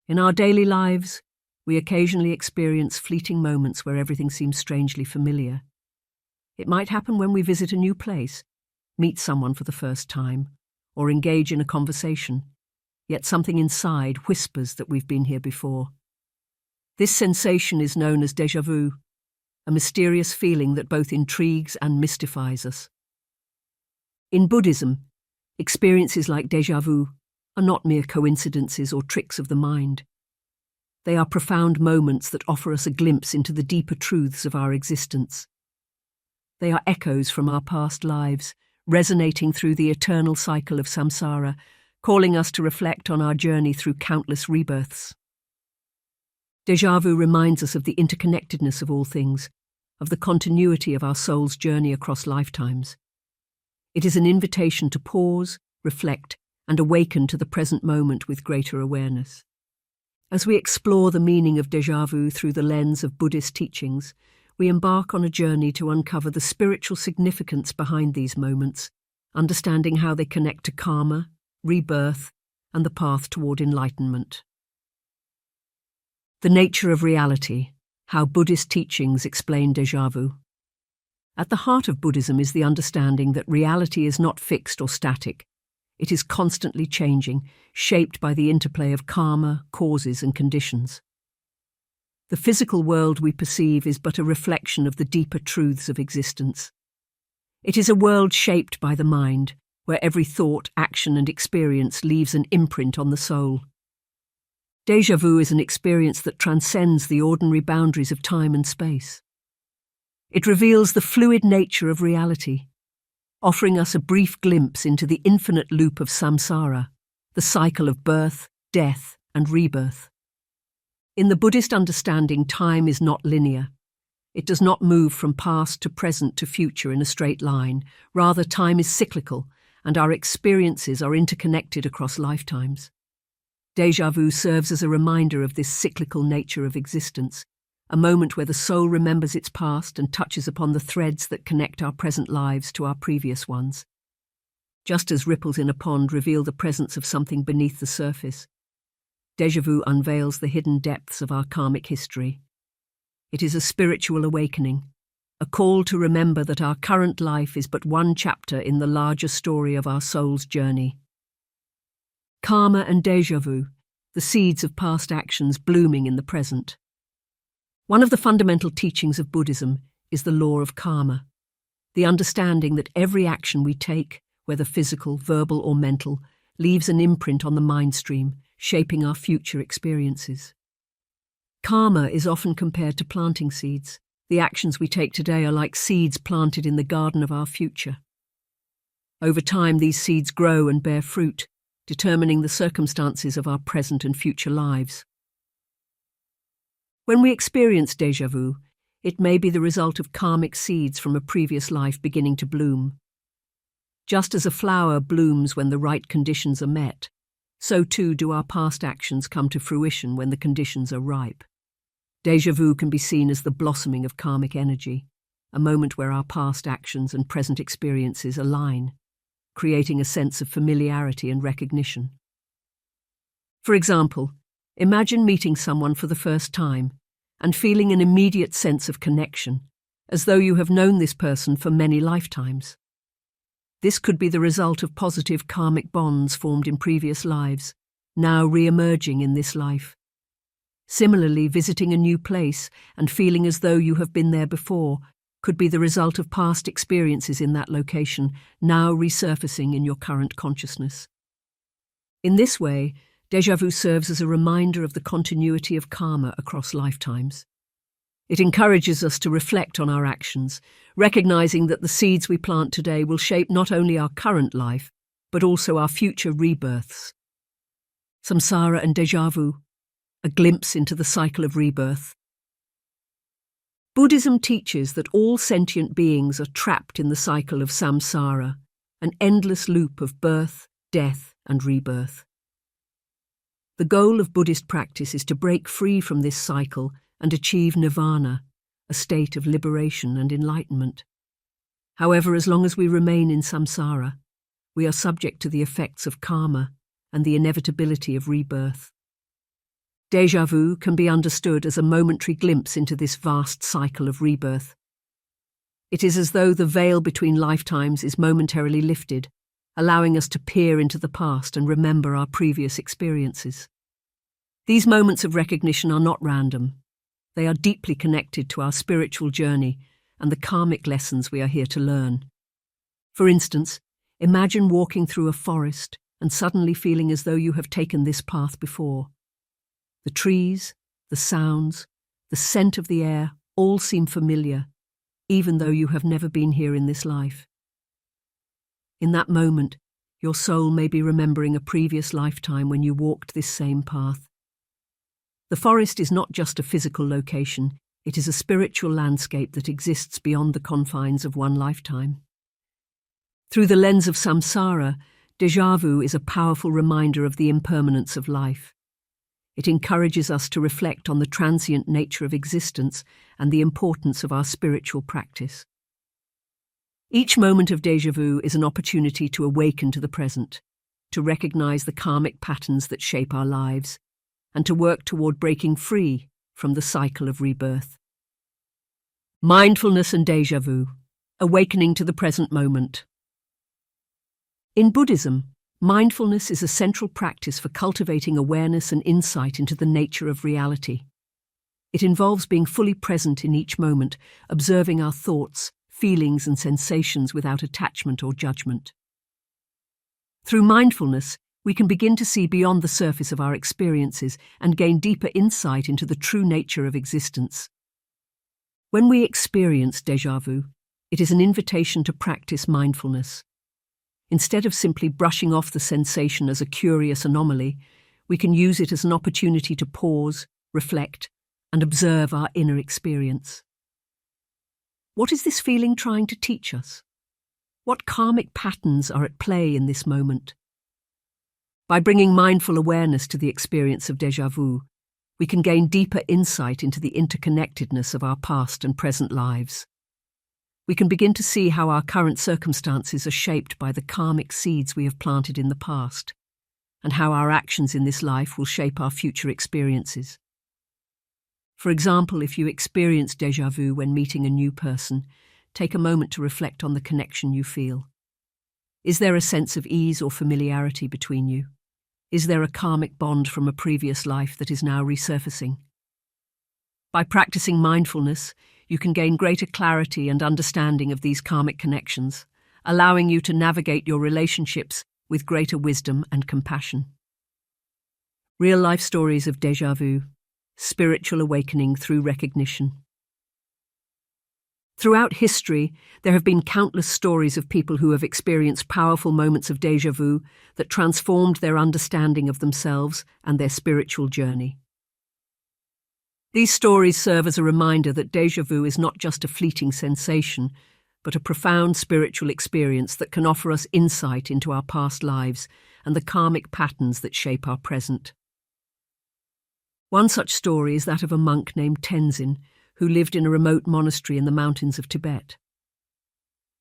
In our daily lives, we occasionally experience fleeting moments where everything seems strangely familiar. It might happen when we visit a new place, meet someone for the first time, or engage in a conversation, yet something inside whispers that we've been here before. This sensation is known as déjà vu, a mysterious feeling that both intrigues and mystifies us. In Buddhism, experiences like déjà vu are not mere coincidences or tricks of the mind. They are profound moments that offer us a glimpse into the deeper truths of our existence. They are echoes from our past lives, resonating through the eternal cycle of samsara, calling us to reflect on our journey through countless rebirths. Déjà vu reminds us of the interconnectedness of all things, of the continuity of our soul's journey across lifetimes. It is an invitation to pause, reflect, and awaken to the present moment with greater awareness. As we explore the meaning of déjà vu through the lens of Buddhist teachings, we embark on a journey to uncover the spiritual significance behind these moments, understanding how they connect to karma, rebirth, and the path toward enlightenment. The nature of reality, how Buddhist teachings explain déjà vu. At the heart of Buddhism is the understanding that reality is not fixed or static. It is constantly changing, shaped by the interplay of karma, causes, and conditions. The physical world we perceive is but a reflection of the deeper truths of existence. It is a world shaped by the mind, where every thought, action, and experience leaves an imprint on the soul. Déjà vu is an experience that transcends the ordinary boundaries of time and space. It reveals the fluid nature of reality, offering us a brief glimpse into the infinite loop of samsara, the cycle of birth, death, and rebirth. In the Buddhist understanding, time is not linear. It does not move from past to present to future in a straight line. Rather, time is cyclical, and our experiences are interconnected across lifetimes. Déjà vu serves as a reminder of this cyclical nature of existence, a moment where the soul remembers its past and touches upon the threads that connect our present lives to our previous ones. Just as ripples in a pond reveal the presence of something beneath the surface, déjà vu unveils the hidden depths of our karmic history. It is a spiritual awakening, a call to remember that our current life is but one chapter in the larger story of our soul's journey. Karma and déjà vu, the seeds of past actions blooming in the present. One of the fundamental teachings of Buddhism is the law of karma, the understanding that every action we take, whether physical, verbal, or mental, leaves an imprint on the mind stream, shaping our future experiences. Karma is often compared to planting seeds. The actions we take today are like seeds planted in the garden of our future. Over time, these seeds grow and bear fruit, determining the circumstances of our present and future lives. When we experience déjà vu, it may be the result of karmic seeds from a previous life beginning to bloom. Just as a flower blooms when the right conditions are met, so too do our past actions come to fruition when the conditions are ripe. Déjà vu can be seen as the blossoming of karmic energy, a moment where our past actions and present experiences align, creating a sense of familiarity and recognition. For example, imagine meeting someone for the first time and feeling an immediate sense of connection, as though you have known this person for many lifetimes. This could be the result of positive karmic bonds formed in previous lives, now re-emerging in this life. Similarly, visiting a new place and feeling as though you have been there before could be the result of past experiences in that location, now resurfacing in your current consciousness. In this way, déjà vu serves as a reminder of the continuity of karma across lifetimes. It encourages us to reflect on our actions, recognizing that the seeds we plant today will shape not only our current life, but also our future rebirths. Samsara and déjà vu, a glimpse into the cycle of rebirth. Buddhism teaches that all sentient beings are trapped in the cycle of samsara, an endless loop of birth, death, and rebirth. The goal of Buddhist practice is to break free from this cycle and achieve nirvana, a state of liberation and enlightenment. However, as long as we remain in samsara, we are subject to the effects of karma and the inevitability of rebirth. Déjà vu can be understood as a momentary glimpse into this vast cycle of rebirth. It is as though the veil between lifetimes is momentarily lifted, allowing us to peer into the past and remember our previous experiences. These moments of recognition are not random. They are deeply connected to our spiritual journey and the karmic lessons we are here to learn. For instance, imagine walking through a forest and suddenly feeling as though you have taken this path before. The trees, the sounds, the scent of the air all seem familiar, even though you have never been here in this life. In that moment, your soul may be remembering a previous lifetime when you walked this same path. The forest is not just a physical location, it is a spiritual landscape that exists beyond the confines of one lifetime. Through the lens of Samsara, déjà vu is a powerful reminder of the impermanence of life. It encourages us to reflect on the transient nature of existence and the importance of our spiritual practice. Each moment of déjà vu is an opportunity to awaken to the present, to recognize the karmic patterns that shape our lives, and to work toward breaking free from the cycle of rebirth. Mindfulness and déjà vu, awakening to the present moment. In Buddhism, mindfulness is a central practice for cultivating awareness and insight into the nature of reality. It involves being fully present in each moment, observing our thoughts, feelings and sensations without attachment or judgment. Through mindfulness, we can begin to see beyond the surface of our experiences and gain deeper insight into the true nature of existence. When we experience déjà vu, it is an invitation to practice mindfulness. Instead of simply brushing off the sensation as a curious anomaly, we can use it as an opportunity to pause, reflect, and observe our inner experience. What is this feeling trying to teach us? What karmic patterns are at play in this moment? By bringing mindful awareness to the experience of déjà vu, we can gain deeper insight into the interconnectedness of our past and present lives. We can begin to see how our current circumstances are shaped by the karmic seeds we have planted in the past, and how our actions in this life will shape our future experiences. For example, if you experience déjà vu when meeting a new person, take a moment to reflect on the connection you feel. Is there a sense of ease or familiarity between you? Is there a karmic bond from a previous life that is now resurfacing? By practicing mindfulness, you can gain greater clarity and understanding of these karmic connections, allowing you to navigate your relationships with greater wisdom and compassion. Real-life stories of déjà vu, spiritual awakening through recognition. Throughout history, there have been countless stories of people who have experienced powerful moments of déjà vu that transformed their understanding of themselves and their spiritual journey. These stories serve as a reminder that déjà vu is not just a fleeting sensation, but a profound spiritual experience that can offer us insight into our past lives and the karmic patterns that shape our present. One such story is that of a monk named Tenzin, who lived in a remote monastery in the mountains of Tibet.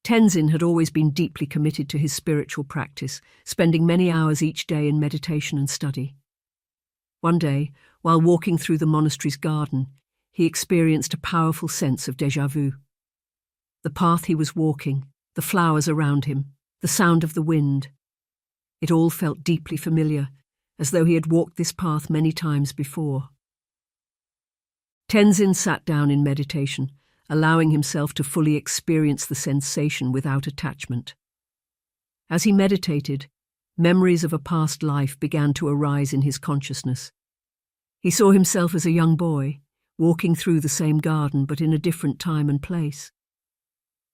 Tenzin had always been deeply committed to his spiritual practice, spending many hours each day in meditation and study. One day, while walking through the monastery's garden, he experienced a powerful sense of déjà vu. The path he was walking, the flowers around him, the sound of the wind. It all felt deeply familiar, as though he had walked this path many times before. Tenzin sat down in meditation, allowing himself to fully experience the sensation without attachment. As he meditated, memories of a past life began to arise in his consciousness. He saw himself as a young boy, walking through the same garden but in a different time and place.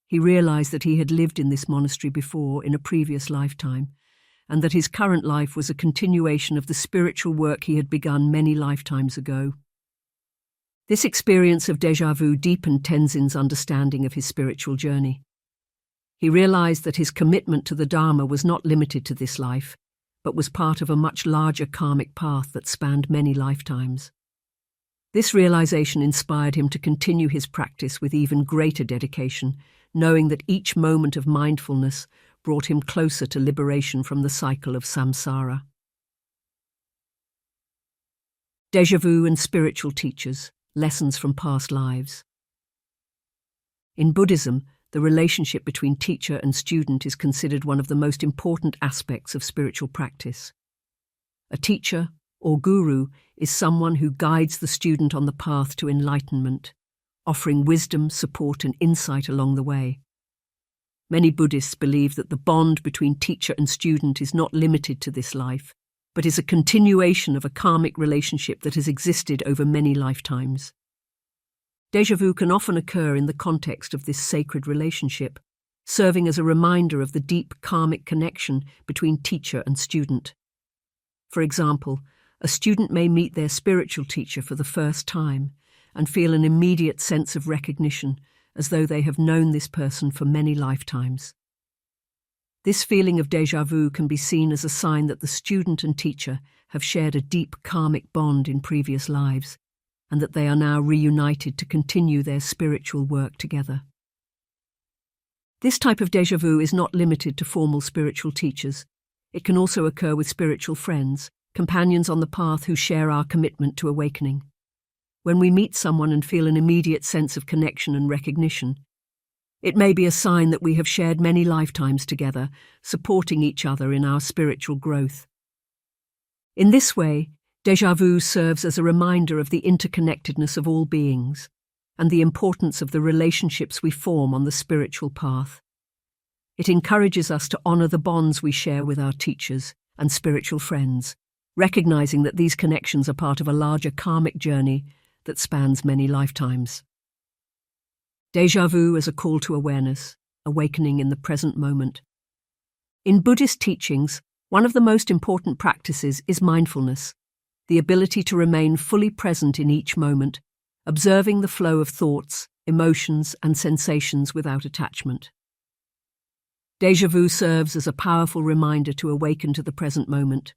He realized that he had lived in this monastery before in a previous lifetime, and that his current life was a continuation of the spiritual work he had begun many lifetimes ago. This experience of déjà vu deepened Tenzin's understanding of his spiritual journey. He realized that his commitment to the Dharma was not limited to this life, but was part of a much larger karmic path that spanned many lifetimes. This realization inspired him to continue his practice with even greater dedication, knowing that each moment of mindfulness brought him closer to liberation from the cycle of samsara. Déjà vu and spiritual teachers, lessons from past lives. In Buddhism, the relationship between teacher and student is considered one of the most important aspects of spiritual practice. A teacher, or guru, is someone who guides the student on the path to enlightenment, offering wisdom, support, and insight along the way. Many Buddhists believe that the bond between teacher and student is not limited to this life, but is a continuation of a karmic relationship that has existed over many lifetimes. Déjà vu can often occur in the context of this sacred relationship, serving as a reminder of the deep karmic connection between teacher and student. For example, a student may meet their spiritual teacher for the first time and feel an immediate sense of recognition, as though they have known this person for many lifetimes. This feeling of déjà vu can be seen as a sign that the student and teacher have shared a deep karmic bond in previous lives, and that they are now reunited to continue their spiritual work together. This type of déjà vu is not limited to formal spiritual teachers. It can also occur with spiritual friends, companions on the path who share our commitment to awakening. When we meet someone and feel an immediate sense of connection and recognition, it may be a sign that we have shared many lifetimes together, supporting each other in our spiritual growth. In this way, déjà vu serves as a reminder of the interconnectedness of all beings and the importance of the relationships we form on the spiritual path. It encourages us to honor the bonds we share with our teachers and spiritual friends, recognizing that these connections are part of a larger karmic journey that spans many lifetimes. Déjà vu as a call to awareness, awakening in the present moment. In Buddhist teachings, one of the most important practices is mindfulness, the ability to remain fully present in each moment, observing the flow of thoughts, emotions, and sensations without attachment. Déjà vu serves as a powerful reminder to awaken to the present moment.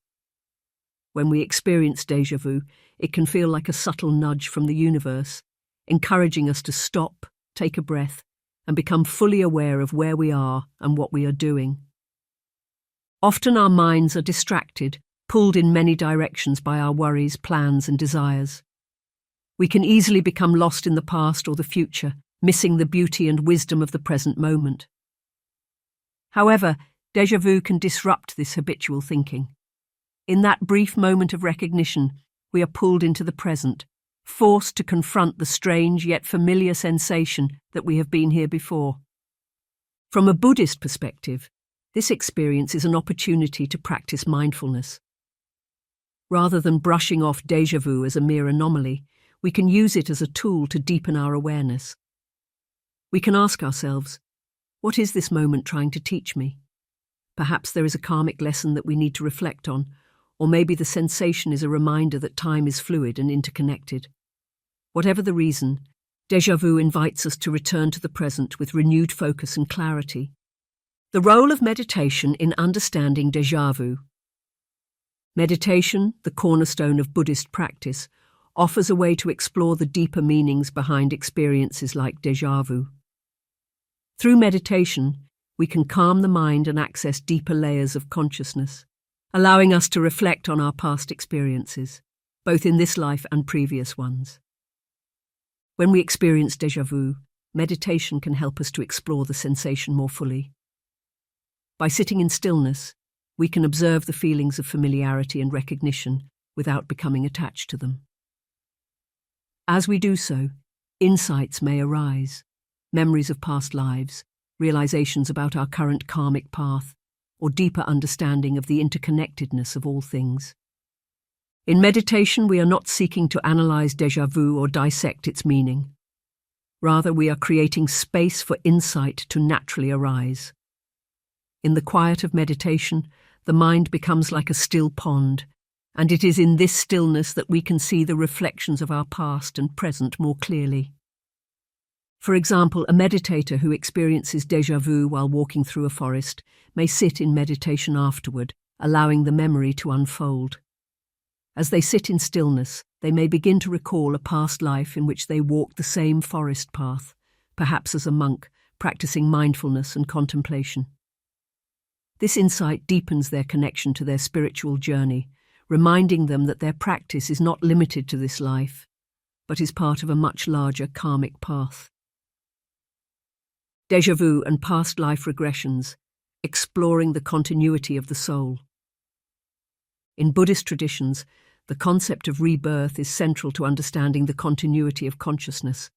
When we experience déjà vu, it can feel like a subtle nudge from the universe, encouraging us to stop, take a breath, and become fully aware of where we are and what we are doing. Often our minds are distracted, pulled in many directions by our worries, plans, and desires. We can easily become lost in the past or the future, missing the beauty and wisdom of the present moment. However, déjà vu can disrupt this habitual thinking. In that brief moment of recognition, we are pulled into the present, forced to confront the strange yet familiar sensation that we have been here before. From a Buddhist perspective, this experience is an opportunity to practice mindfulness. Rather than brushing off déjà vu as a mere anomaly, we can use it as a tool to deepen our awareness. We can ask ourselves, what is this moment trying to teach me? Perhaps there is a karmic lesson that we need to reflect on, or maybe the sensation is a reminder that time is fluid and interconnected. Whatever the reason, déjà vu invites us to return to the present with renewed focus and clarity. The role of meditation in understanding déjà vu. Meditation, the cornerstone of Buddhist practice, offers a way to explore the deeper meanings behind experiences like déjà vu. Through meditation, we can calm the mind and access deeper layers of consciousness, allowing us to reflect on our past experiences, both in this life and previous ones. When we experience déjà vu, meditation can help us to explore the sensation more fully. By sitting in stillness, we can observe the feelings of familiarity and recognition without becoming attached to them. As we do so, insights may arise, memories of past lives, realizations about our current karmic path, or deeper understanding of the interconnectedness of all things. In meditation, we are not seeking to analyze déjà vu or dissect its meaning. Rather, we are creating space for insight to naturally arise. In the quiet of meditation, the mind becomes like a still pond, and it is in this stillness that we can see the reflections of our past and present more clearly. For example, a meditator who experiences déjà vu while walking through a forest may sit in meditation afterward, allowing the memory to unfold. As they sit in stillness, they may begin to recall a past life in which they walked the same forest path, perhaps as a monk, practicing mindfulness and contemplation. This insight deepens their connection to their spiritual journey, reminding them that their practice is not limited to this life, but is part of a much larger karmic path. Déjà vu and past life regressions, exploring the continuity of the soul. In Buddhist traditions, the concept of rebirth is central to understanding the continuity of consciousness.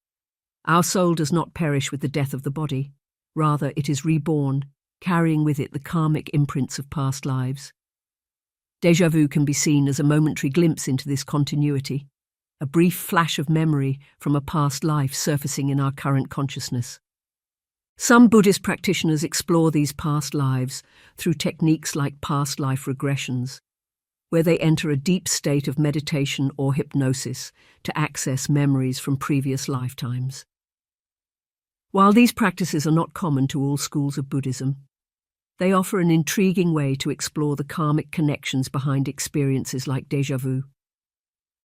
Our soul does not perish with the death of the body. Rather, it is reborn, carrying with it the karmic imprints of past lives. Déjà vu can be seen as a momentary glimpse into this continuity, a brief flash of memory from a past life surfacing in our current consciousness. Some Buddhist practitioners explore these past lives through techniques like past life regressions, where they enter a deep state of meditation or hypnosis to access memories from previous lifetimes. While these practices are not common to all schools of Buddhism, they offer an intriguing way to explore the karmic connections behind experiences like déjà vu.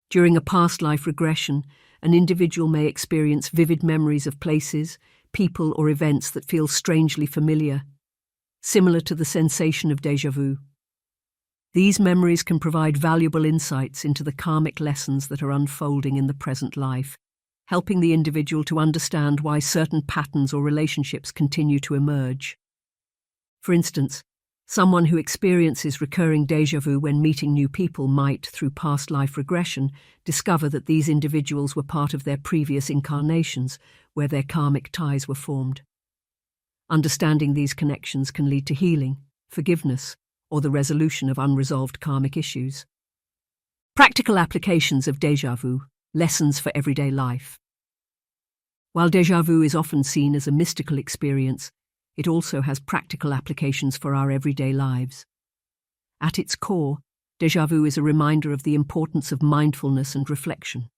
During a past life regression, an individual may experience vivid memories of places, people, or events that feel strangely familiar, similar to the sensation of déjà vu. These memories can provide valuable insights into the karmic lessons that are unfolding in the present life, helping the individual to understand why certain patterns or relationships continue to emerge. For instance, someone who experiences recurring déjà vu when meeting new people might, through past life regression, discover that these individuals were part of their previous incarnations, where their karmic ties were formed. Understanding these connections can lead to healing, forgiveness, or the resolution of unresolved karmic issues. Practical applications of déjà vu, lessons for everyday life. While déjà vu is often seen as a mystical experience, it also has practical applications for our everyday lives. At its core, déjà vu is a reminder of the importance of mindfulness and reflection.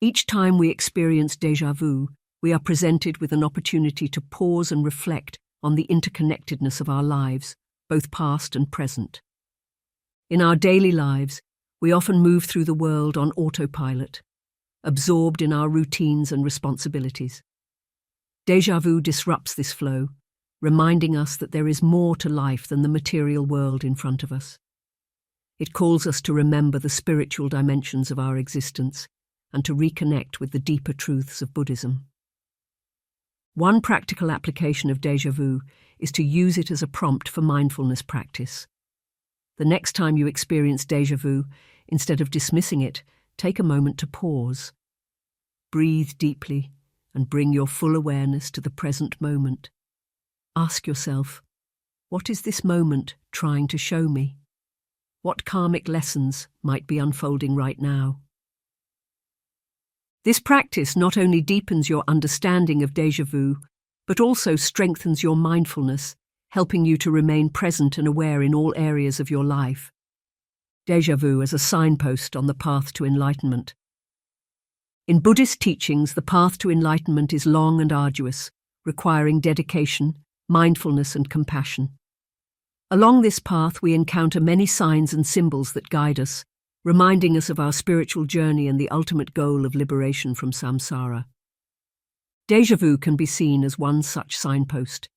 Each time we experience déjà vu, we are presented with an opportunity to pause and reflect on the interconnectedness of our lives, both past and present. In our daily lives, we often move through the world on autopilot, absorbed in our routines and responsibilities. Déjà vu disrupts this flow, reminding us that there is more to life than the material world in front of us. It calls us to remember the spiritual dimensions of our existence and to reconnect with the deeper truths of Buddhism. One practical application of déjà vu is to use it as a prompt for mindfulness practice. The next time you experience déjà vu, instead of dismissing it, take a moment to pause. Breathe deeply and bring your full awareness to the present moment. Ask yourself, what is this moment trying to show me? What karmic lessons might be unfolding right now? This practice not only deepens your understanding of déjà vu, but also strengthens your mindfulness, helping you to remain present and aware in all areas of your life. Déjà vu as a signpost on the path to enlightenment. In Buddhist teachings, the path to enlightenment is long and arduous, requiring dedication, mindfulness, and compassion. Along this path, we encounter many signs and symbols that guide us, reminding us of our spiritual journey and the ultimate goal of liberation from samsara. Déjà vu can be seen as one such signpost.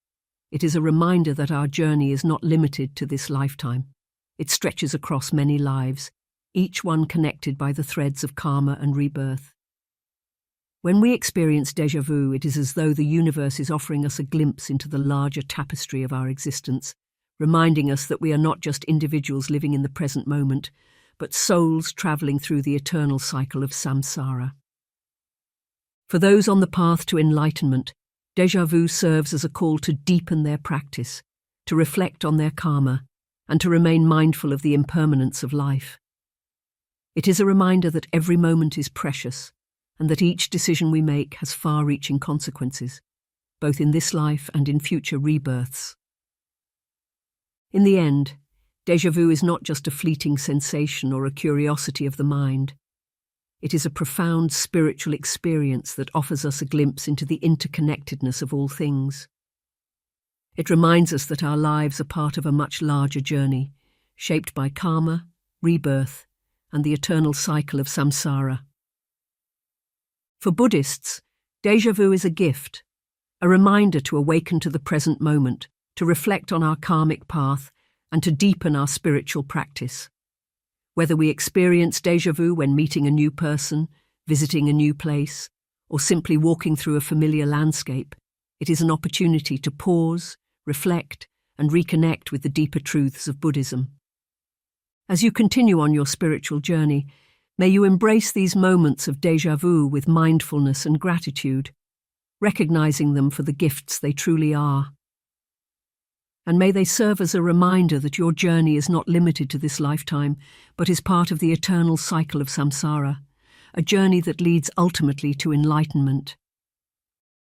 It is a reminder that our journey is not limited to this lifetime. It stretches across many lives, each one connected by the threads of karma and rebirth. When we experience déjà vu, it is as though the universe is offering us a glimpse into the larger tapestry of our existence, reminding us that we are not just individuals living in the present moment, but souls travelling through the eternal cycle of samsara. For those on the path to enlightenment, déjà vu serves as a call to deepen their practice, to reflect on their karma, and to remain mindful of the impermanence of life. It is a reminder that every moment is precious, and that each decision we make has far-reaching consequences, both in this life and in future rebirths. In the end, déjà vu is not just a fleeting sensation or a curiosity of the mind. It is a profound spiritual experience that offers us a glimpse into the interconnectedness of all things. It reminds us that our lives are part of a much larger journey, shaped by karma, rebirth, and the eternal cycle of samsara. For Buddhists, déjà vu is a gift, a reminder to awaken to the present moment, to reflect on our karmic path, and to deepen our spiritual practice. Whether we experience déjà vu when meeting a new person, visiting a new place, or simply walking through a familiar landscape, it is an opportunity to pause, reflect, and reconnect with the deeper truths of Buddhism. As you continue on your spiritual journey, may you embrace these moments of déjà vu with mindfulness and gratitude, recognizing them for the gifts they truly are. And may they serve as a reminder that your journey is not limited to this lifetime, but is part of the eternal cycle of Samsara, a journey that leads ultimately to enlightenment.